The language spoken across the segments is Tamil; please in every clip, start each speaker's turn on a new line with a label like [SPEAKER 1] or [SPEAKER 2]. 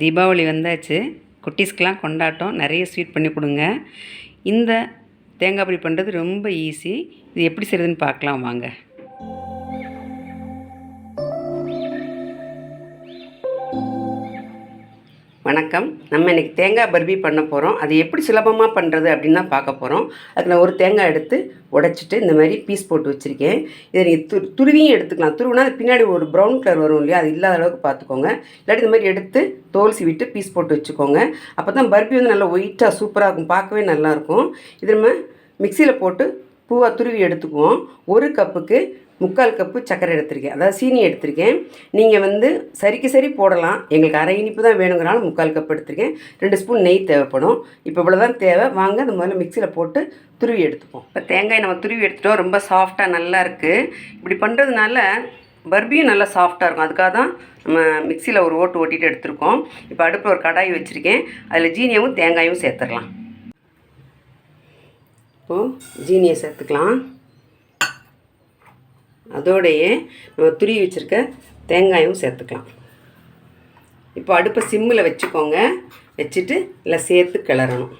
[SPEAKER 1] தீபாவளி வந்தாச்சு. குட்டீஸ்க்கெலாம் கொண்டாட்டம். நிறைய ஸ்வீட் பண்ணி கொடுங்க. இந்த தேங்காய் பர்பி பண்ணுறது ரொம்ப ஈஸி. இது எப்படி செய்கிறதுன்னு பார்க்கலாம் வாங்க. வணக்கம். நம்ம இன்றைக்கி தேங்காய் பர்பி பண்ண போகிறோம். அது எப்படி சுலபமாக பண்ணுறது அப்படின்னு தான் பார்க்க போகிறோம். அதுக்கு நான் ஒரு தேங்காய் எடுத்து உடைச்சிட்டு இந்த மாதிரி பீஸ் போட்டு வச்சுருக்கேன். இதை நீங்கள் துருவியும் எடுத்துக்கலாம். துருவினா அது பின்னாடி ஒரு ப்ரௌன் கலர் வரும் இல்லையா, அது இல்லாத அளவுக்கு பார்த்துக்கோங்க. இல்லாட்டி இந்த மாதிரி எடுத்து தோல் சீவிட்டு பீஸ் போட்டு வச்சுக்கோங்க. அப்போ தான் பர்பி வந்து நல்லா ஒயிட்டாக சூப்பராக இருக்கும், பார்க்கவே நல்லாயிருக்கும். இது நம்ம மிக்சியில் போட்டு பூவாக துருவி எடுத்துக்குவோம். ஒரு கப்புக்கு 3/4 கப்பு சர்க்கரை எடுத்திருக்கேன், அதாவது சீனி எடுத்திருக்கேன். நீங்கள் வந்து சரிக்கு சரி போடலாம். எங்களுக்கு அரை இனிப்பு தான் வேணுங்கிறனால 3/4 கப் எடுத்திருக்கேன். 2 ஸ்பூன் நெய் தேவைப்படும். இப்போ இவ்வளோ தான் தேவை. வாங்க அந்த முதல்ல மிக்சியில் போட்டு துருவி எடுத்துப்போம். இப்போ தேங்காய் நம்ம துருவி எடுத்துட்டோம். ரொம்ப சாஃப்டாக நல்லா இருக்குது. இப்படி பண்ணுறதுனால பர்பியும் நல்லா சாஃப்டாக இருக்கும். அதுக்காக தான் நம்ம மிக்சியில் ஒரு ஓட்டிட்டு எடுத்துருக்கோம். இப்போ அடுப்பில் ஒரு கடாய் வச்சுருக்கேன். அதில் ஜீனியவும் தேங்காயும் சேர்த்துடலாம். இப்போது ஜீனியை சேர்த்துக்கலாம். அதோடையே நம்ம துருவி வச்சுருக்க தேங்காயும் சேர்த்துக்கலாம். இப்போ அடுப்பை சிம்மில் வச்சுக்கோங்க. வச்சுட்டு இல்லை சேர்த்து கிளறணும்.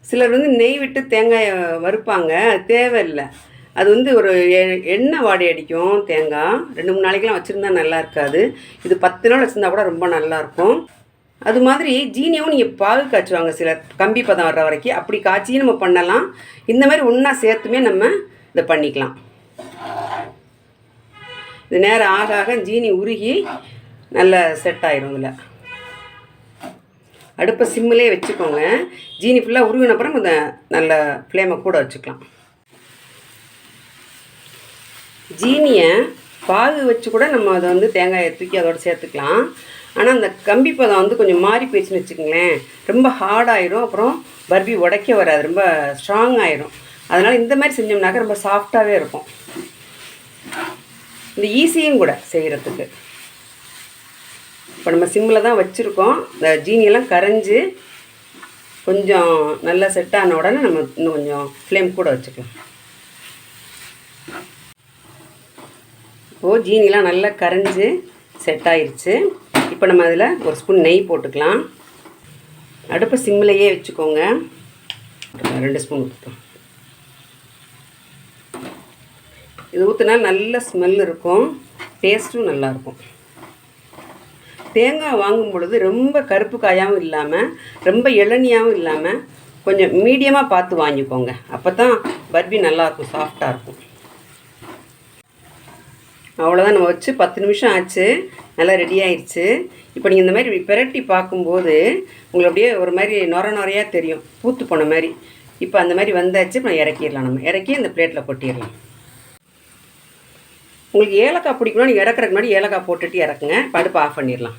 [SPEAKER 1] சிலர் வந்து நெய் விட்டு தேங்காயை வறுப்பாங்க. அது தேவையில்லை. அது வந்து ஒரு எண்ணெய் வாடை அடிக்கும். தேங்காய் 2-3 நாளைக்கெலாம் வச்சுருந்தா நல்லா இருக்காது. இது 10 நாள் வச்சுருந்தா கூட ரொம்ப நல்லாயிருக்கும். அது மாதிரி ஜீனியும் நீங்கள் பால் காய்ச்சுவாங்க சிலர், கம்பி பதம் வர்ற வரைக்கும். அப்படி காய்ச்சியும் நம்ம பண்ணலாம். இந்த மாதிரி ஒன்றா சேர்த்துமே நம்ம இதை பண்ணிக்கலாம். இது நேரம் ஆக ஆக ஜீனி உருகி நல்லா செட் ஆயிடும். இதில் அடுப்பை சிம்மிலே வச்சுக்கோங்க. ஜீனி ஃபுல்லாக உருகின அப்புறம் இந்த நல்ல ஃப்ளேமை கூட வச்சுக்கலாம். ஜீனியை பாகு வச்சு கூட நம்ம அதை வந்து தேங்காயை தூக்கி அதோடு சேர்த்துக்கலாம். ஆனால் அந்த கம்பி பதம் வந்து கொஞ்சம் மாறி போயிடுச்சுன்னு வச்சுக்கோங்களேன், ரொம்ப ஹார்டாகிடும். அப்புறம் பர்பி உடைக்க வராது, ரொம்ப ஸ்ட்ராங் ஆகிடும். அதனால் இந்த மாதிரி செஞ்சோம்னாக்க ரொம்ப சாஃப்டாகவே இருக்கும். இந்த ஈஸியும் கூட செய்கிறதுக்கு. இப்போ நம்ம சிம்மில் தான் வச்சுருக்கோம். இந்த ஜீனியெல்லாம் கரைஞ்சி கொஞ்சம் நல்லா செட் ஆன உடனே நம்ம இன்னும் கொஞ்சம் ஃப்ளேம் கூட வச்சுக்கலாம். இப்போது ஜீனிலாம் நல்லா கரைஞ்சி செட் ஆயிடுச்சு. இப்போ நம்ம அதில் ஒரு ஸ்பூன் நெய் போட்டுக்கலாம். அடுப்பை சிம்மிலையே வச்சுக்கோங்க. 2 ஸ்பூன் ஊற்றுப்போம். இது ஊற்றினா நல்ல ஸ்மெல் இருக்கும், டேஸ்ட்டும் நல்லாயிருக்கும். தேங்காய் வாங்கும் பொழுது ரொம்ப கருப்பு காயாகவும் இல்லாமல் ரொம்ப இளநியாகவும் இல்லாமல் கொஞ்சம் மீடியமாக பார்த்து வாங்கிக்கோங்க. அப்போ தான் பர்பி நல்லாயிருக்கும், சாஃப்டாக இருக்கும். அவ்வளோதான், நம்ம வச்சு 10 நிமிஷம் ஆச்சு. நல்லா ரெடி ஆயிடுச்சு. இப்போ நீங்கள் இந்த மாதிரி பிரட்டி பார்க்கும்போது உங்களுக்கு அப்படியே ஒரு மாதிரி நொறையாக தெரியும், பூத்து போன மாதிரி. இப்போ அந்த மாதிரி வந்தாச்சு. இப்போ இறக்கிடலாம். நம்ம இறக்கி இந்த பிளேட்டில் கொட்டிடலாம். உங்களுக்கு ஏலக்காய் பிடிக்கணும், நீங்கள் இறக்குறதுக்கு முன்னாடி ஏலக்காய் போட்டுட்டு இறக்குங்க. அடுப்பு ஆஃப் பண்ணிடலாம்.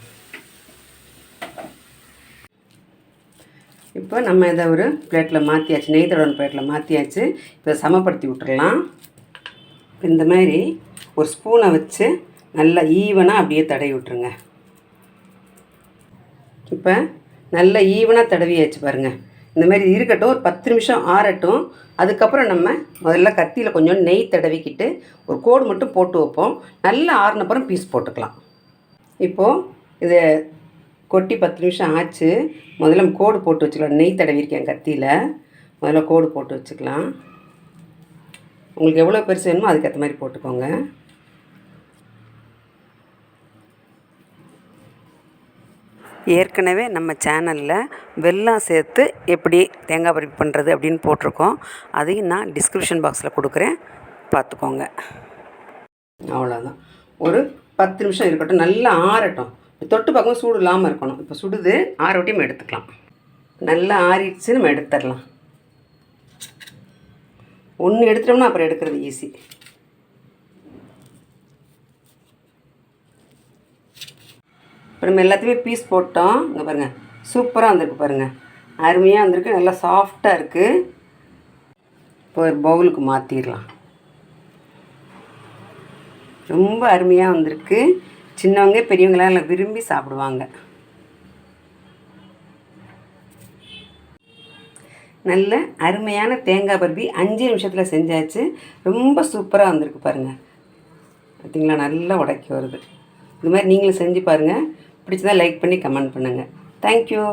[SPEAKER 1] இப்போ நம்ம இதை ஒரு பிளேட்டில் மாற்றியாச்சு, நெய் தடவை பிளேட்டில் மாற்றியாச்சு. இப்போ சமப்படுத்தி விட்டுறலாம். இந்த மாதிரி ஒரு ஸ்பூனை வச்சு நல்லா ஈவனாக அப்படியே தடவி விட்டுருங்க. இப்போ நல்லா ஈவனாக தடவியாச்சு பாருங்கள். இந்த மாதிரி இருக்கட்டும், ஒரு 10 நிமிஷம் ஆறட்டும். அதுக்கப்புறம் நம்ம முதல்ல கத்தியில் கொஞ்சம் நெய் தடவிக்கிட்டு ஒரு கோடு மட்டும் போட்டு வைப்போம். நல்லா ஆறினப்புறம் பீஸ் போட்டுக்கலாம். இப்போது இதை கொட்டி 10 நிமிஷம் ஆச்சு. முதல்ல கோடு போட்டு வச்சுக்கலாம். நெய் தடவிருக்கேன் கத்தியில். முதல்ல கோடு போட்டு வச்சுக்கலாம். உங்களுக்கு எவ்வளோ பெருசு வேணுமோ அதுக்கேற்ற மாதிரி போட்டுக்கோங்க. ஏற்கனவே நம்ம சேனலில் வெல்லம் சேர்த்து எப்படி தேங்காய் பர்பி பண்ணுறது அப்படின்னு போட்டிருக்கோம். அதையும் நான் டிஸ்கிரிப்ஷன் பாக்ஸில் கொடுக்குறேன், பார்த்துக்கோங்க. அவ்வளோதான். ஒரு 10 நிமிஷம் இருக்கட்டும், நல்லா ஆறட்டும். தொட்டு பார்க்கும் சூடு இல்லாமல் இருக்கணும். இப்போ சுடுது, ஆற விட்டி நம்ம எடுத்துக்கலாம். நல்லா ஆறிடுச்சு, நம்ம எடுத்துடலாம். ஒன்று எடுத்துட்டோம்னா அப்புறம் எடுக்கிறது ஈஸி. இப்போ நம்ம எல்லாத்தையுமே பீஸ் போட்டோம். இங்கே பாருங்கள், சூப்பராக வந்திருக்கு பாருங்கள், அருமையாக வந்திருக்கு, நல்லா சாஃப்டாக இருக்குது. இப்போ ஒரு பவுலுக்கு மாற்றிடலாம். ரொம்ப அருமையாக வந்திருக்கு. சின்னவங்க பெரியவங்களாம் நல்லா விரும்பி சாப்பிடுவாங்க. நல்ல அருமையான தேங்காய் பர்பி 5 நிமிஷத்தில் செஞ்சாச்சு. ரொம்ப சூப்பராக வந்திருக்கு பாருங்கள். பார்த்திங்களா, நல்லா உடைக்கி வருது. இது மாதிரி நீங்களும் செஞ்சு பாருங்கள். பிடிச்சதா லைக் பண்ணி கமெண்ட் பண்ணுங்கள். தேங்க்யூ.